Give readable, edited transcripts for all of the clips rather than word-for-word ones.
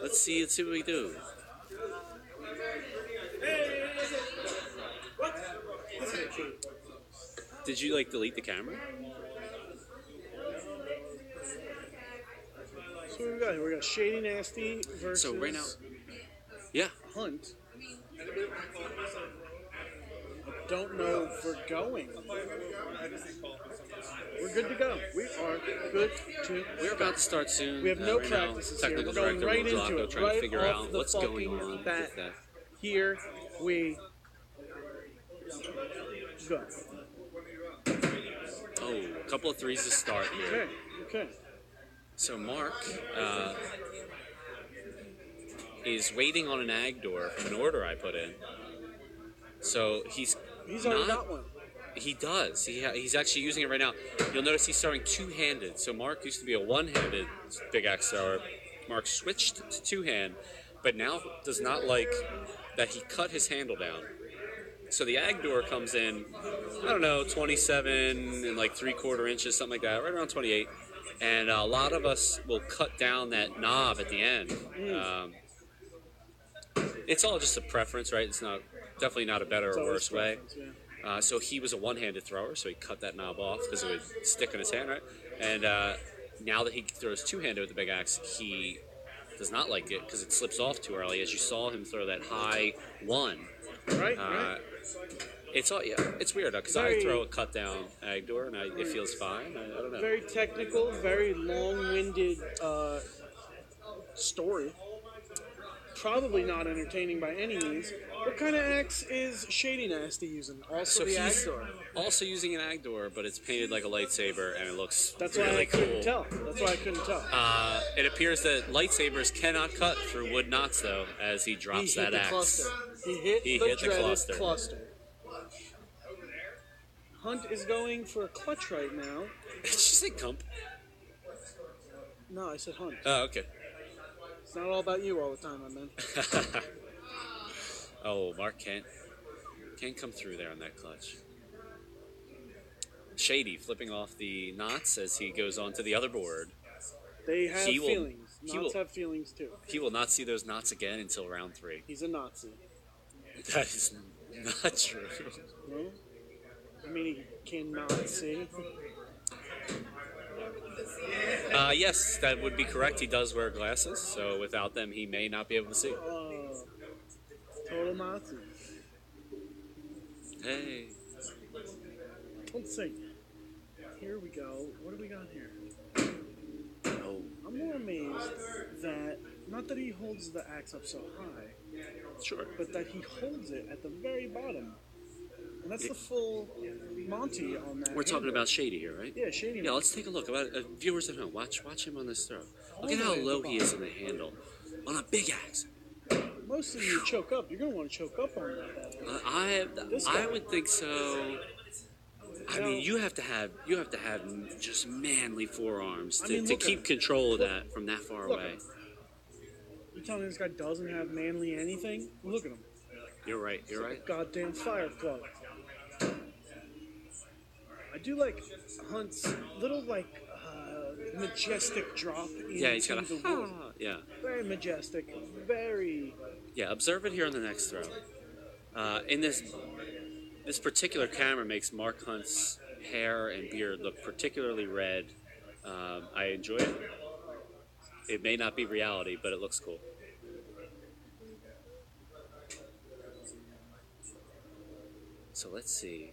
Let's see what we do. Did you delete the camera? So what we got here? We got Shady Nasty versus So right now, yeah. Hunt. I don't know if we're going. We're good to go. We are good to We're about to start soon. We have no right practices now, here. technical We're going director right Will into Jocko it. trying Right to figure off out the what's going fucking on bat. with that. Here we go. Oh, a couple of threes to start here. Okay. So Mark is waiting on an ag door from an order I put in. So he's already got one. He does. He's actually using it right now. You'll notice he's throwing two-handed. So Mark used to be a one-handed big axe thrower. Mark switched to two-hand, but now does not like that he cut his handle down. So the ag door comes in, I don't know, 27 and 3/4 inches, something like that, right around 28. And a lot of us will cut down that knob at the end. It's all just a preference, right? It's definitely not a better or worse way. Yeah. So he was a one-handed thrower, so he cut that knob off because it would stick in his hand, right? And now that he throws two-handed with the big axe, he does not like it because it slips off too early. As you saw him throw that high one. Right. It's weird because I throw a cut down ag door and it feels fine. I don't know. Very technical, very long-winded story. Probably not entertaining by any means. What kind of axe is Shady Nasty using? Also the ag door. Also using an ag door, but it's painted like a lightsaber and it looks That's really why I cool. couldn't tell. That's why I couldn't tell. It appears that lightsabers cannot cut through wood knots, though, as he drops that axe. Cluster. He hit the cluster. Hunt is going for a clutch right now. Did you say Kump? No, I said Hunt. Oh, okay. It's not all about you all the time, my man. Oh, Mark can't come through there on that clutch. Shady flipping off the knots as he goes on to the other board. They have feelings. Knots have feelings too. He will not see those knots again until round 3. He's a Nazi. That is not true. No? I mean, he cannot see. Yes, that would be correct. He does wear glasses, so without them, he may not be able to see. Total Nazi. Hey. Let's see. Here we go. What do we got here? Oh. I'm more amazed that, not that he holds the axe up so high, Sure. but that he holds it at the very bottom. And that's the full Monty on that. We're talking about Shady here, right? Yeah, Shady. Yeah, let's take a look. Viewers at home, watch him on this throw. Look at how low he is in the handle. On a big axe. Most of you choke up. You're going to want to choke up on that. I would think so. I mean, you have to have just manly forearms to keep control of that from that far away. You telling me this guy doesn't have manly anything? Look at him. You're right. Goddamn fire club. I do like Hunt's little majestic drop into he's got the wood. Yeah. Very majestic. Very. Yeah. Observe it here on the next throw. In this particular camera makes Mark Hunt's hair and beard look particularly red. I enjoy it. It may not be reality, but it looks cool. So let's see.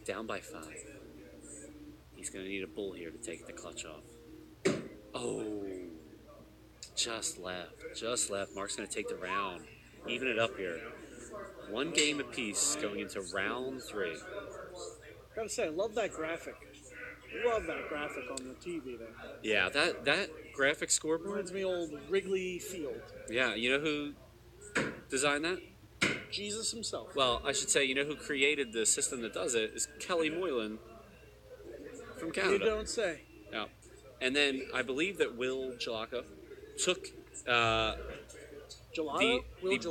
Down by 5. He's going to need a bull here to take the clutch off. Oh. Just left. Mark's going to take the round. Even it up here. 1 game apiece going into round 3. Gotta say, I love that graphic. Love that graphic on the TV there. Yeah, that graphic scoreboard reminds me of old Wrigley Field. Yeah, you know who designed that? Jesus himself. Well, I should say, you know who created the system that does it is Kelly Moylan from Canada. You don't say. Yeah. And then I believe that Will Gelato took the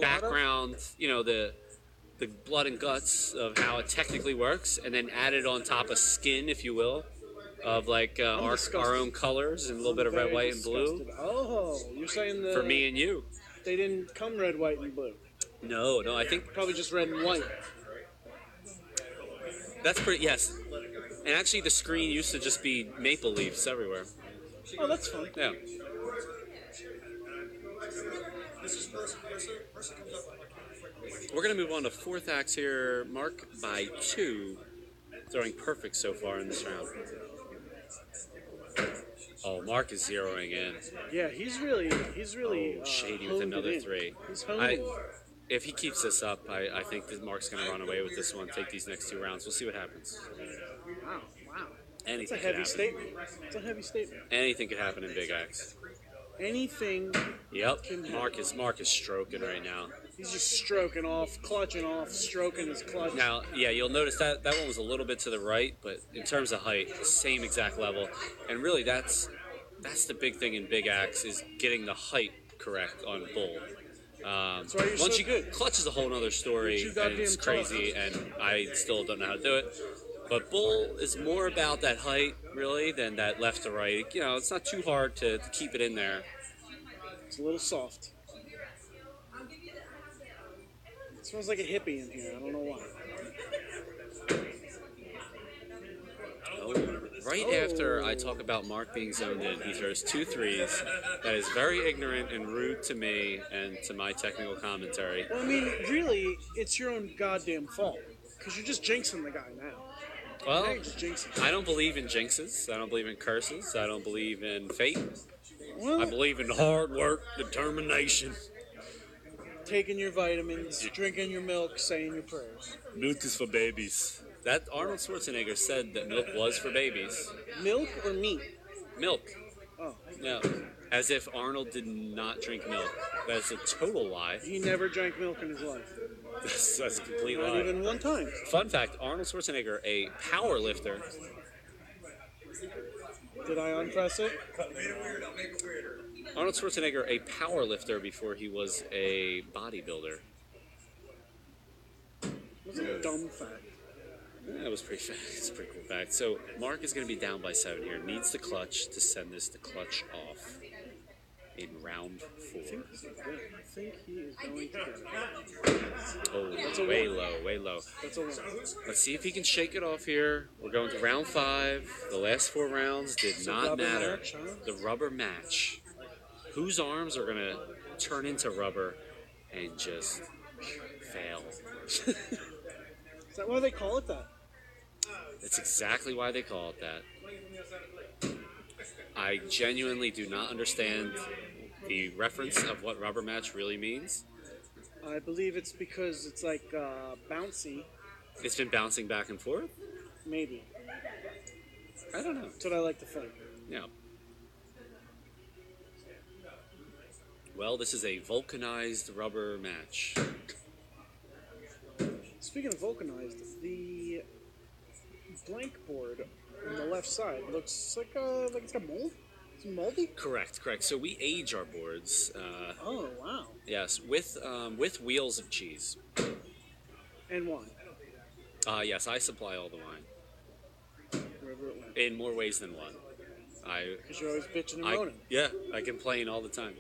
background, the blood and guts of how it technically works, and then added on top a skin, if you will, of like our disgusted. own colors and a little bit of red, Very white, and blue disgusted. Oh, you're saying for me and you. they didn't come red, white, and blue. No, I think Probably just red and white. that's pretty. Yes, and actually the screen used to just be maple leaves everywhere. Oh, that's fun. Yeah. We're gonna move on to fourth acts here. Mark by 2, throwing perfect so far in this round. Oh, Mark is zeroing in. Yeah, he's really Shady with honed another it in. 3. He's honed it in. If he keeps this up, I think that Mark's going to run away with this one, take these next 2 rounds. We'll see what happens. Wow. Anything It's a could heavy happen. statement. It's a heavy statement. Anything could happen in Big X. Anything. Yep. Mark is stroking right now. He's just stroking off, clutching off, stroking his clutch. Now, yeah, you'll notice that one was a little bit to the right, but in terms of height, same exact level. And really, that's the big thing in Big Axe is getting the height correct on Bull. That's why you're Once so you good. Clutch is a whole other story, You're too and it's goddamn crazy, and I still don't know how to do it. But Bull is more about that height, really, than that left to right. You know, it's not too hard to keep it in there. It's a little soft. It smells like a hippie in here. I don't know why. Right after I talk about Mark being zoned in, he throws 2 threes. That is very ignorant and rude to me and to my technical commentary. Well, I mean, really, it's your own goddamn fault. Because you're just jinxing the guy now. Well, Now you're just jinxing. I don't believe in jinxes. I don't believe in curses. I don't believe in fate. Well, I believe in hard work, determination. taking your vitamins, drinking your milk, saying your prayers. Milk is for babies. That Arnold Schwarzenegger said that milk was for babies. Milk or meat? Milk. Oh, No. As if Arnold did not drink milk. That's a total lie. he never drank milk in his life. That's a complete Not lie. even one time. Fun fact, Arnold Schwarzenegger, a power lifter. Did I unpress it? Arnold Schwarzenegger, a power lifter before he was a bodybuilder. That's a dumb fact. That was pretty fast. It's a pretty cool fact. So Mark is going to be down by 7 here. Needs the clutch to send this to clutch off in round 4. I think he is going to get it. Oh, That's a way one. low, way low. That's a one. Let's see if he can shake it off here. We're going to round 5. The last 4 rounds did It's a not rubber matter. match, huh? The rubber match. Whose arms are going to turn into rubber and just fail? Is that why they call it that? That's exactly why they call it that. I genuinely do not understand the reference of what rubber match really means. I believe it's because it's like bouncy, It's been bouncing back and forth? maybe. I don't know. That's what I like to think. Yeah. Well, this is a vulcanized rubber match. Speaking of vulcanized, the blank board on the left side looks like it's got mold. It's moldy. Correct. So we age our boards. Oh wow! Yes, with wheels of cheese. And wine, Yes, I supply all the wine wherever it went. in more ways than one. Because you're always bitching and moaning. I complain all the time.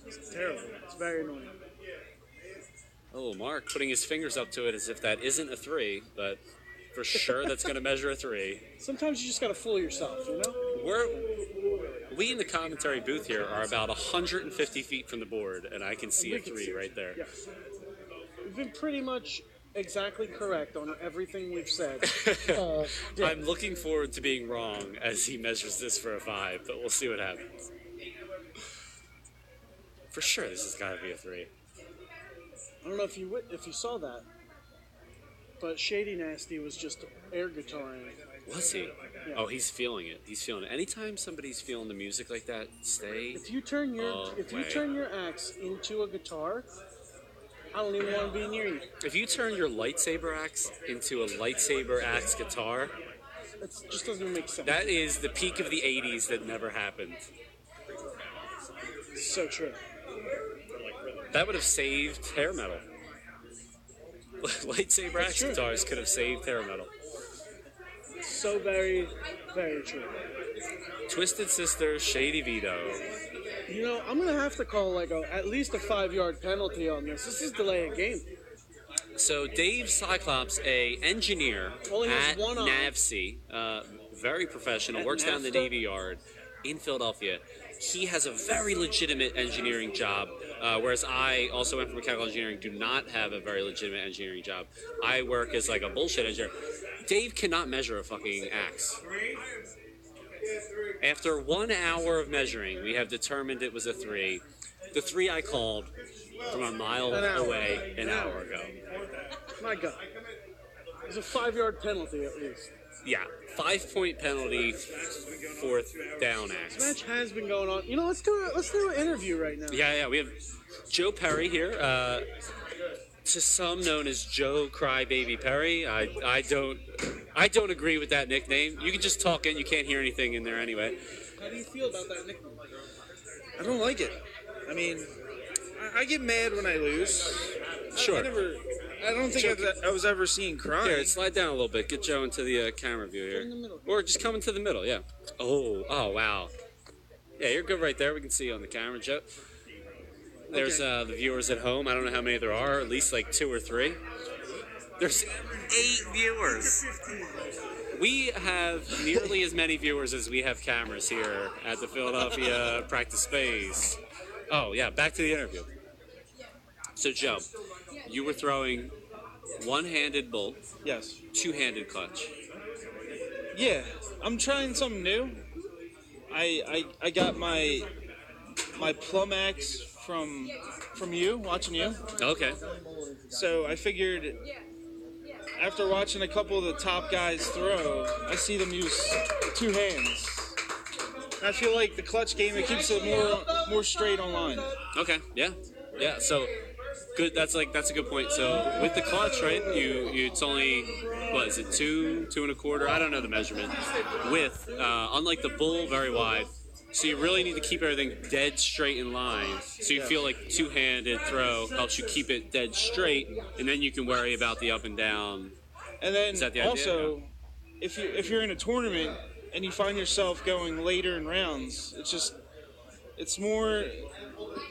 It's terrible. It's very annoying. Oh, Mark putting his fingers up to it as if that isn't a 3, but for sure that's going to measure a 3. Sometimes you just gotta fool yourself, you know? We in the commentary booth here are about 150 feet from the board, and I can see a We can 3 see- right there. Yeah. We've been pretty much exactly correct on everything we've said. Yeah. I'm looking forward to being wrong as he measures this for a 5, but we'll see what happens. For sure, this has got to be a 3. I don't know if you saw that, but Shady Nasty was just air guitaring. Was he? Yeah. Oh, he's feeling it. He's feeling it. Anytime somebody's feeling the music like that, stay. If you turn your axe into a guitar, I don't even want to be near you. If you turn your lightsaber axe into a lightsaber axe guitar, It just doesn't even make sense. that is the peak of the 80s that never happened. So true. That would have saved hair metal. Lightsaber axe true. guitars could have saved hair metal. so very, very true. Twisted Sister, Shady Vito. You know, I'm gonna have to call at least a 5-yard penalty on this. This is delay a game. So Dave Cyclops, a engineer Only has at one eye. NAVSEA, very professional, At works down the NAFTA? Navy Yard in Philadelphia. He has a very legitimate engineering job, whereas I, also went for mechanical engineering, do not have a very legitimate engineering job. I work as like a bullshit engineer. Dave cannot measure a fucking axe. After 1 hour of measuring, we have determined it was a 3. The 3 I called from a mile An hour. away an hour ago. My God. It's a 5-yard penalty at least. Yeah, 5-point penalty, 4th down This axe. match has been going on. You know, let's do an interview right now. Yeah, we have Joe Perry here, to some known as Joe Crybaby Perry. I don't agree with that nickname. You can just talk in, you can't hear anything in there anyway. How do you feel about that nickname? I don't like it. I mean, I get mad when I lose. Sure. I don't think I was ever seen crying. Here, slide down a little bit. Get Joe into the camera view here. in the middle. Or just come into the middle, yeah. Oh, wow. Yeah, you're good right there. We can see you on the camera, Joe. There's the viewers at home. I don't know how many there are. At least like 2 or 3. There's 8 viewers. We have nearly as many viewers as we have cameras here at the Philadelphia practice space. Oh, yeah, back to the interview. So, Joe, you were throwing one-handed bull, Yes. two-handed clutch. Yeah, I'm trying something new. I got my plum axe from you, watching you. Okay. So I figured after watching a couple of the top guys throw, I see them use 2 hands. I feel like the clutch game, it keeps it more straight on line. Okay. Yeah. So good. That's a good point. So with the clutch, right? It's only what is it, 2 1/4? I don't know the measurement. With unlike the bull, very wide. So you really need to keep everything dead straight in line. So you feel like two-handed throw helps you keep it dead straight, and then you can worry about the up and down. And then Is that the idea? also, if you're in a tournament and you find yourself going later in rounds, it's more,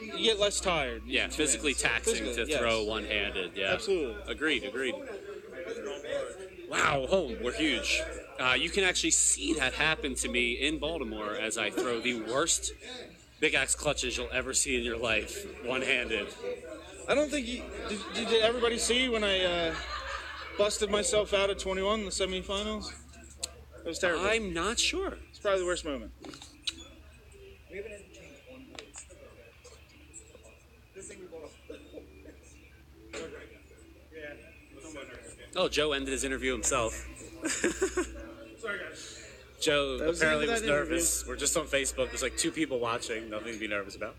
you get less tired. Yeah, physically taxing to yes. throw one-handed. Yeah, Absolutely. Agreed. Wow, we're huge. You can actually see that happen to me in Baltimore as I throw the worst big axe clutches you'll ever see in your life, one-handed. I don't think did everybody see when I busted myself out at 21 in the semifinals? It was terrible. I'm not sure. It's probably the worst moment. Oh, Joe ended his interview himself. Sorry, guys. Joe That was the end apparently of was that nervous. We're just on Facebook. There's like 2 people watching. Nothing to be nervous about.